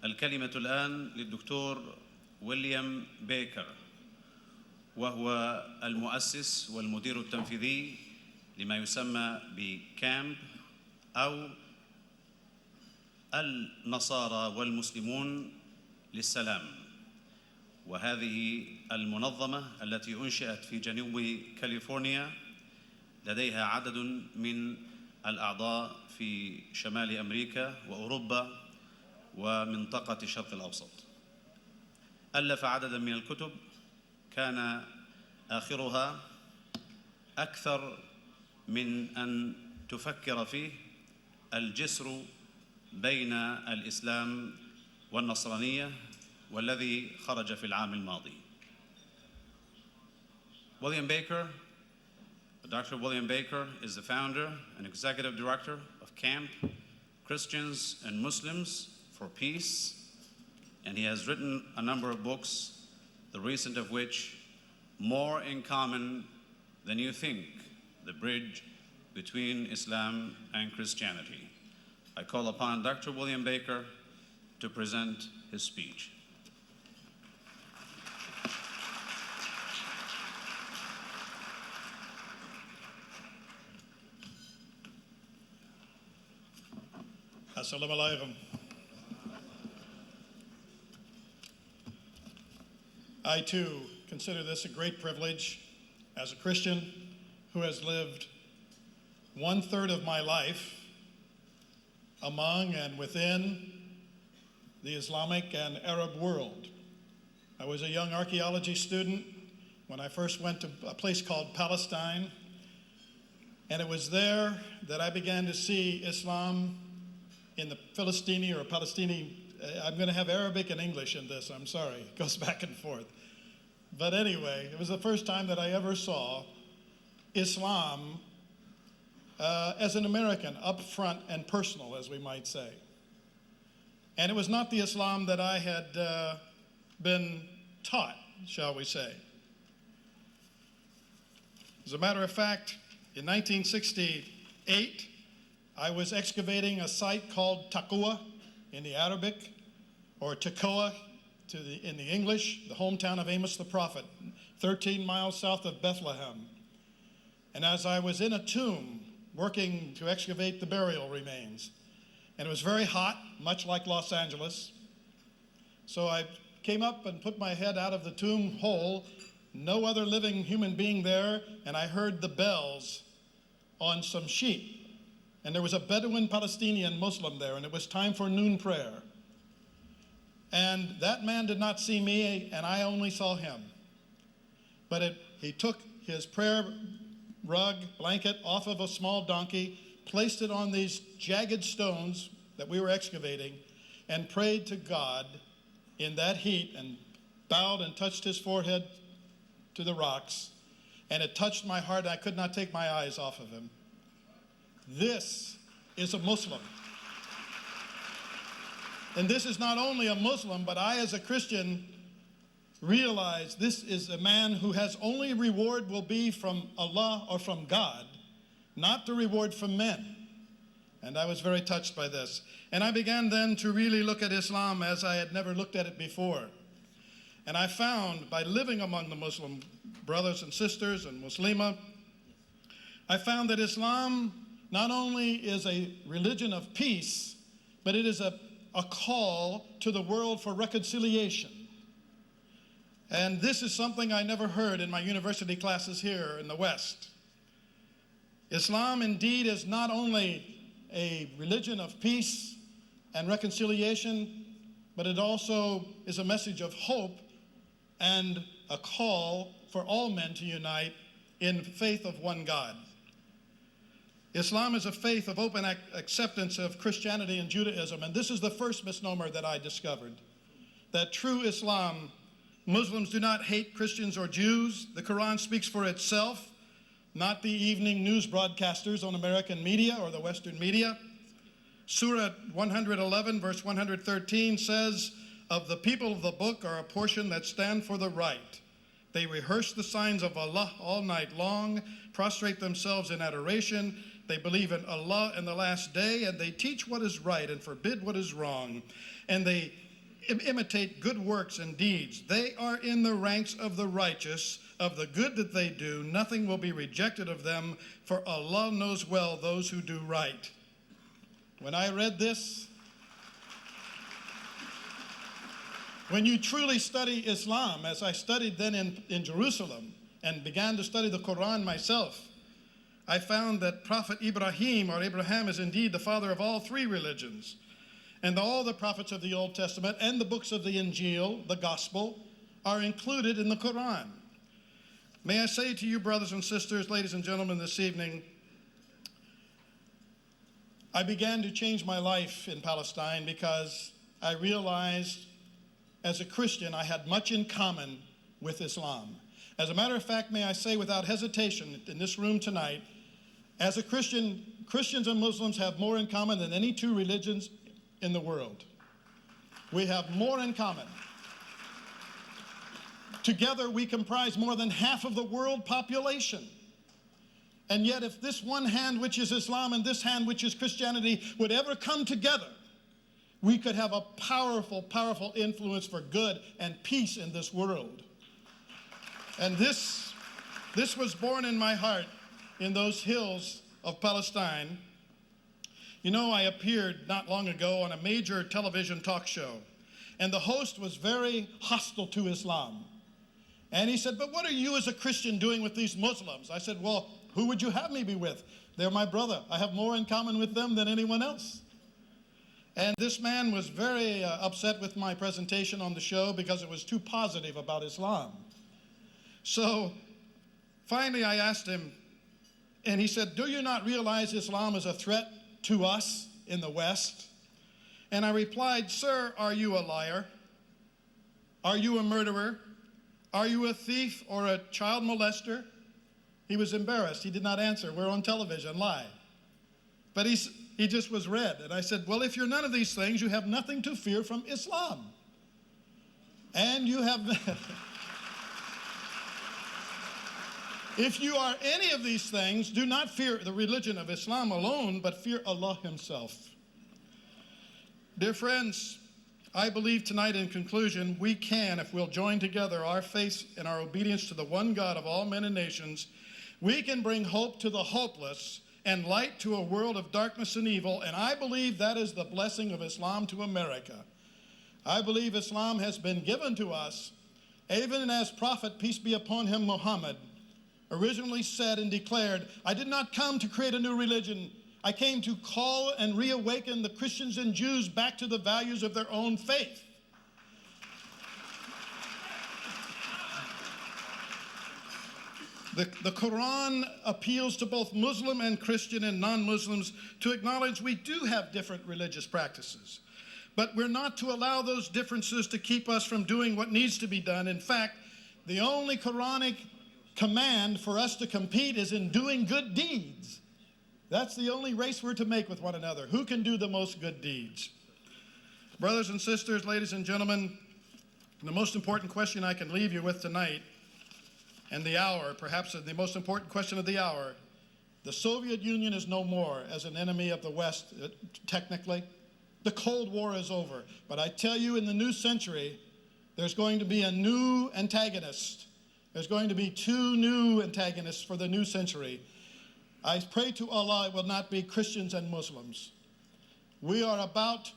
الكلمة الآن للدكتور وليام بيكر، وهو المؤسس والمدير التنفيذي لما يسمى بكامب أو النصارى والمسلمون للسلام، وهذه المنظمة التي أنشئت في جنوب كاليفورنيا لديها عدد من الأعضاء في شمال أمريكا وأوروبا ومنطقة الشرق الأوسط. ألف عددا من الكتب كان آخرها أكثر من أن تفكر فيه الجسر بين الإسلام والنصرانية، والذي خرج في العام الماضي. Dr. William Baker is the founder and executive director of Camp Christians and Muslims for Peace, and he has written a number of books, the recent of which, More in Common Than You Think, The Bridge Between Islam and Christianity. I call upon Dr. William Baker to present his speech. Assalamu alaikum. I too consider this a great privilege as a Christian who has lived 1/3 of my life among and within the Islamic and Arab world. I was a young archaeology student when I first went to a place called Palestine, and it was there that I began to see Islam in the Philistini or Palestini. I'm going to have Arabic and English in this, I'm sorry, it goes back and forth. But anyway, it was the first time that I ever saw Islam as an American, up front and personal, as we might say. And it was not the Islam that I had been taught, shall we say. As a matter of fact, in 1968, I was excavating a site called Taqwa in the Arabic, or Tekoa in the English, the hometown of Amos the prophet, 13 miles south of Bethlehem. And as I was in a tomb working to excavate the burial remains, and it was very hot, much like Los Angeles, so I came up and put my head out of the tomb hole, no other living human being there, and I heard the bells on some sheep. And there was a Bedouin Palestinian Muslim there, and it was time for noon prayer. And that man did not see me, and I only saw him. But he took his prayer rug, blanket, off of a small donkey, placed it on these jagged stones that we were excavating, and prayed to God in that heat, and bowed and touched his forehead to the rocks. And it touched my heart, and I could not take my eyes off of him. This is a Muslim. And this is not only a Muslim, but I as a Christian realize this is a man who has only reward will be from Allah or from God, not the reward from men. And I was very touched by this. And I began then to really look at Islam as I had never looked at it before. And I found, by living among the Muslim brothers and sisters and Muslima, I found that Islam not only is a religion of peace, but it is a call to the world for reconciliation. And this is something I never heard in my university classes here in the West. Islam indeed is not only a religion of peace and reconciliation, but it also is a message of hope and a call for all men to unite in faith of one God. Islam is a faith of open acceptance of Christianity and Judaism, and this is the first misnomer that I discovered, that true Islam, Muslims do not hate Christians or Jews. The Quran speaks for itself, not the evening news broadcasters on American media or the Western media. Surah 111, verse 113 says, "Of the people of the book are a portion that stand for the right. They rehearse the signs of Allah all night long, prostrate themselves in adoration. They believe in Allah and the last day, and they teach what is right and forbid what is wrong. And they imitate good works and deeds. They are in the ranks of the righteous. Of the good that they do, nothing will be rejected of them, for Allah knows well those who do right. When I read this, when you truly study Islam, as I studied then in Jerusalem and began to study the Quran myself, I found that Prophet Ibrahim, or Abraham, is indeed the father of all three religions. And all the prophets of the Old Testament and the books of the Injil, the Gospel, are included in the Quran. May I say to you, brothers and sisters, ladies and gentlemen, this evening, I began to change my life in Palestine because I realized as a Christian I had much in common with Islam. As a matter of fact, may I say without hesitation in this room tonight, as a Christian, Christians and Muslims have more in common than any two religions in the world. We have more in common. Together, we comprise more than half of the world population. And yet, if this one hand, which is Islam, and this hand, which is Christianity, would ever come together, we could have a powerful, powerful influence for good and peace in this world. And this was born in my heart in those hills of Palestine. You know, I appeared not long ago on a major television talk show, and the host was very hostile to Islam. And he said, "But what are you as a Christian doing with these Muslims?" I said, "Well, who would you have me be with? They're my brother. I have more in common with them than anyone else." And this man was very upset with my presentation on the show because it was too positive about Islam. So finally I asked him, and he said, "Do you not realize Islam is a threat to us in the West?" And I replied, "Sir, are you a liar? Are you a murderer? Are you a thief or a child molester?" He was embarrassed. He did not answer. We're on television live. But he just was red. And I said, "Well, if you're none of these things, you have nothing to fear from Islam. And you have... If you are any of these things, do not fear the religion of Islam alone, but fear Allah himself." Dear friends, I believe tonight in conclusion, we can, if we'll join together our faith and our obedience to the one God of all men and nations, we can bring hope to the hopeless and light to a world of darkness and evil, and I believe that is the blessing of Islam to America. I believe Islam has been given to us, even as Prophet, peace be upon him, Muhammad, originally said and declared, "I did not come to create a new religion. I came to call and reawaken the Christians and Jews back to the values of their own faith." The Quran appeals to both Muslim and Christian and non-Muslims to acknowledge we do have different religious practices. But we're not to allow those differences to keep us from doing what needs to be done. In fact, the only Quranic command for us to compete is in doing good deeds. That's the only race we're to make with one another. Who can do the most good deeds? Brothers and sisters, ladies and gentlemen, the most important question I can leave you with tonight and the hour, perhaps the most important question of the hour, the Soviet Union is no more as an enemy of the West, technically. The Cold War is over. But I tell you, in the new century, there's going to be a new antagonist. There's going to be two new antagonists for the new century. I pray to Allah it will not be Christians and Muslims. We are about,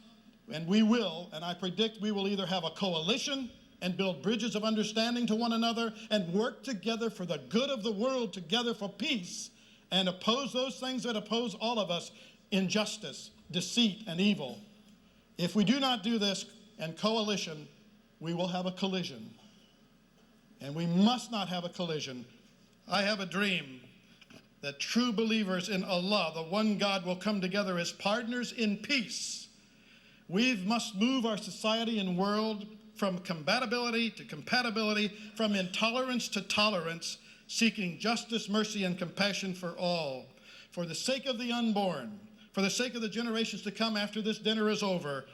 and we will, and I predict we will either have a coalition and build bridges of understanding to one another and work together for the good of the world, together for peace, and oppose those things that oppose all of us, injustice, deceit, and evil. If we do not do this and coalition, we will have a collision. And we must not have a collision. I have a dream that true believers in Allah, the one God, will come together as partners in peace. We must move our society and world from compatibility to compatibility, from intolerance to tolerance, seeking justice, mercy, and compassion for all. For the sake of the unborn, for the sake of the generations to come after this dinner is over,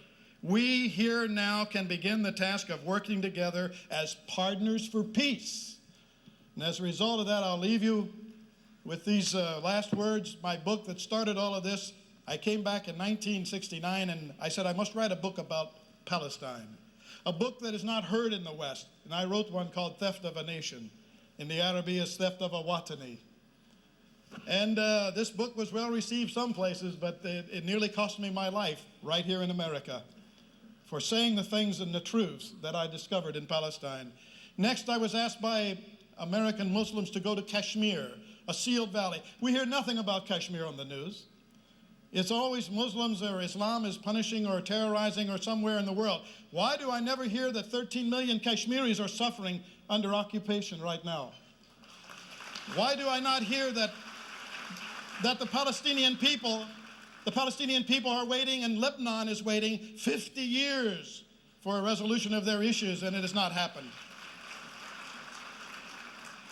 we here now can begin the task of working together as partners for peace. And as a result of that, I'll leave you with these last words. My book that started all of this, I came back in 1969 and I said I must write a book about Palestine. A book that is not heard in the West. And I wrote one called Theft of a Nation. In the Arabic is Theft of a Watani. And this book was well received some places, but it nearly cost me my life right here in America for saying the things and the truths that I discovered in Palestine. Next, I was asked by American Muslims to go to Kashmir, a sealed valley. We hear nothing about Kashmir on the news. It's always Muslims or Islam is punishing or terrorizing or somewhere in the world. Why do I never hear that 13 million Kashmiris are suffering under occupation right now? Why do I not hear that the Palestinian people are waiting and Lebanon is waiting 50 years for a resolution of their issues, and it has not happened?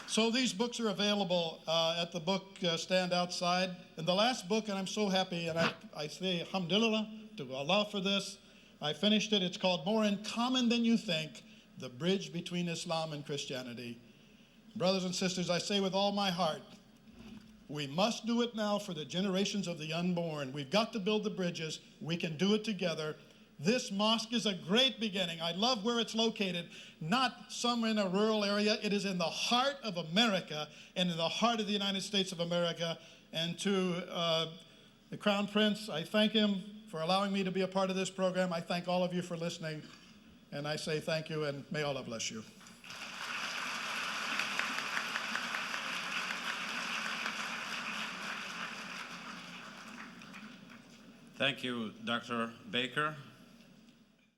So these books are available at the book stand outside. And the last book, and I'm so happy, and I say alhamdulillah to Allah for this. I finished it. It's called More in Common Than You Think, The Bridge Between Islam and Christianity. Brothers and sisters, I say with all my heart, we must do it now for the generations of the unborn. We've got to build the bridges. We can do it together. This mosque is a great beginning. I love where it's located, not somewhere in a rural area. It is in the heart of America and in the heart of the United States of America. And to the Crown Prince, I thank him for allowing me to be a part of this program. I thank all of you for listening. And I say thank you, and may Allah bless you. Thank you, Dr. Baker.